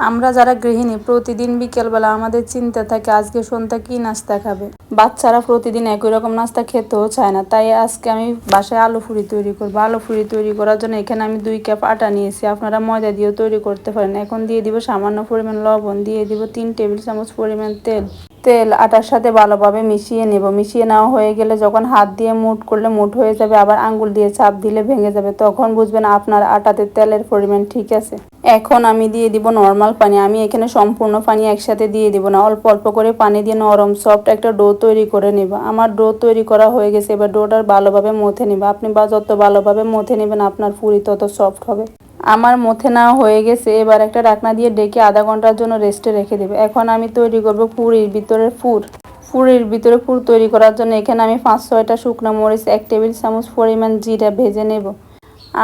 আমরা যারা গৃহিণী প্রতিদিন বিকেলবেলা আমাদের চিন্তা থাকে আজকে সন্ধ্যা কি নাস্তা খাবে। বাচ্চারা প্রতিদিন একই রকম নাস্তা খেতেও চায় না, তাই আজকে আমি বাসায় আলু ফুরি তৈরি করবো। আলু ফুরি তৈরি করার জন্য এখানে আমি 2 কাপ আটা নিয়েছি, আপনারা ময়দা দিয়েও তৈরি করতে পারেন। এখন দিয়ে দিব সামান্য পরিমাণ লবণ, দিয়ে দিব 3 টেবিল চামচ পরিমাণ তেল আটার সাথে ভালোভাবে মিশিয়ে নেব। মিশিয়ে নেওয়া হয়ে গেলে যখন হাত দিয়ে মুঠ করলে মুঠ হয়ে যাবে, আবার আঙ্গুল দিয়ে চাপ দিলে ভেঙে যাবে, তখন বুঝবেন আপনার আটাতে তেলের পরিমাণ ঠিক আছে। এখন আমি দিয়ে দিব নর্মাল পানি। আমি এখানে সম্পূর্ণ পানি একসাথে দিয়ে দিব না, অল্প অল্প করে পানি দিয়ে নরম সফট একটা ডো তৈরি করে নেব। আমার ডো তৈরি করা হয়ে গেছে, এবার ডোটা ভালোভাবে মথে নেব। আপনি যত ভালোভাবে মথে নেবেন আপনার পুরি তত সফট হবে। আমার মথে নেওয়া হয়ে গেছে, এবার একটা ঢাকনা দিয়ে ডেকে আধা ঘন্টার জন্য রেস্টে রেখে দেবে। এখন আমি তৈরি করব পুরির ভিতরে পুর তৈরি করার জন্য এখানে আমি 5-6টা শুকনো মরিচ, 1 টেবিল চামচ পরিমাণ জিরা ভেজে নেব।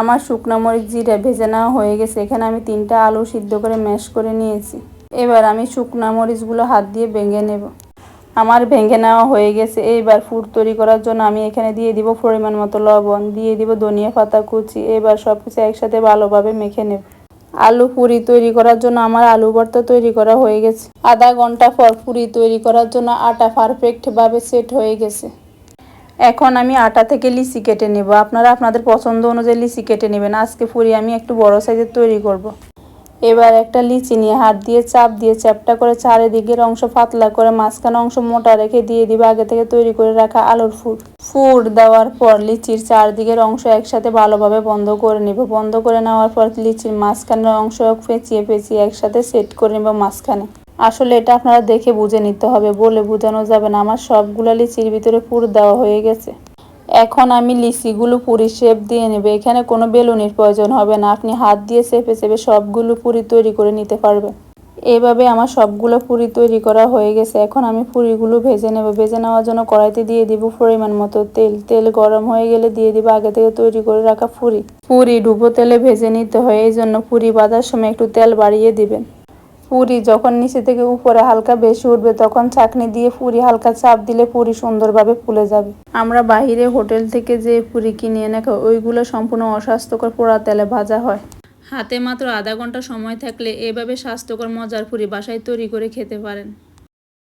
আমার শুকনো মরিচ জিরা ভেজে নেওয়া হয়ে গেছে। এখানে আমি 3টা আলু সিদ্ধ করে ম্যাশ করে নিয়েছি। এবার আমি শুকনো মরিচগুলো হাত দিয়ে ভেঙে নেব। আমার ভেঙে নেওয়া হয়ে গেছে। এইবার পুর তৈরি করার জন্য আমি এখানে দিয়ে দিব পরিমাণ মতো লবণ, দিয়ে দিব ধনিয়া পাতা কুচি। এবার সব কিছু একসাথে ভালোভাবে মেখে নেব। আলু পুরি তৈরি করার জন্য আমার আলু ভর্তা তৈরি করা হয়ে গেছে। আধা ঘন্টা পর পুরি তৈরি করার জন্য আটা পারফেক্টভাবে সেট হয়ে গেছে। এখন আমি আটা থেকে লিচি কেটে নেব। আপনারা আপনাদের পছন্দ অনুযায়ী লিচি কেটে নেবেন। আজকে পুরি আমি একটু বড় সাইজের তৈরি করব। এবার একটা লিচি নিয়ে হাত দিয়ে চাপ দিয়ে চ্যাপ্টা করে চারিদিকের অংশ পাতলা করে মাঝখানে অংশ মোটা রেখে দিয়ে দিব আগে থেকে তৈরি করে রাখা আলুর পুর দেওয়ার পর লিচির চারদিকের অংশ একসাথে ভালোভাবে বন্ধ করে নেব। বন্ধ করে নেওয়ার পর লিচির মাঝখানের অংশ পেঁচিয়ে একসাথে সেট করে নেব মাঝখানে। আসলে এটা আপনারা দেখে বুঝে নিতে হবে, বলে বোঝানো যাবে না। আমার সবগুলো লিচির ভিতরে পুর দেওয়া হয়ে গেছে। এখন আমি লিচিগুলো পুরি শেপ দিয়ে নেব। এখানে কোনো বেলুনের প্রয়োজন হবে না, আপনি হাত দিয়ে চেপে চেপে সবগুলো পুরি তৈরি করে নিতে পারবেন। এভাবে আমার সবগুলো পুরি তৈরি করা হয়ে গেছে। এখন আমি পুরিগুলো ভেজে নেব। ভেজে নেওয়ার জন্য কড়াইতে দিয়ে দিব পরিমাণ মতো তেল গরম হয়ে গেলে দিয়ে দিব আগে থেকে তৈরি করে রাখা পুরি ডুবো তেলে ভেজে নিতে হয়, এই জন্য পুরি ভাজার সময় একটু তেল বাড়িয়ে দিবেন। পুরি যখন নিচে থেকে উপরে হালকা বেশি উঠবে তখন ছাঁকনি দিয়ে পুরি হালকা চাপ দিলে পুরি সুন্দরভাবে ফুলে যাবে। আমরা বাইরে হোটেল থেকে যে পুরি কিনে এনে খাই ওইগুলো সম্পূর্ণ অস্বাস্থ্যকর, পোড়া তেলে ভাজা হয়। হাতে মাত্র আধা ঘন্টা সময় থাকলে এভাবে স্বাস্থ্যকর মজার পুরি বাসায় তৈরি করে খেতে পারেন।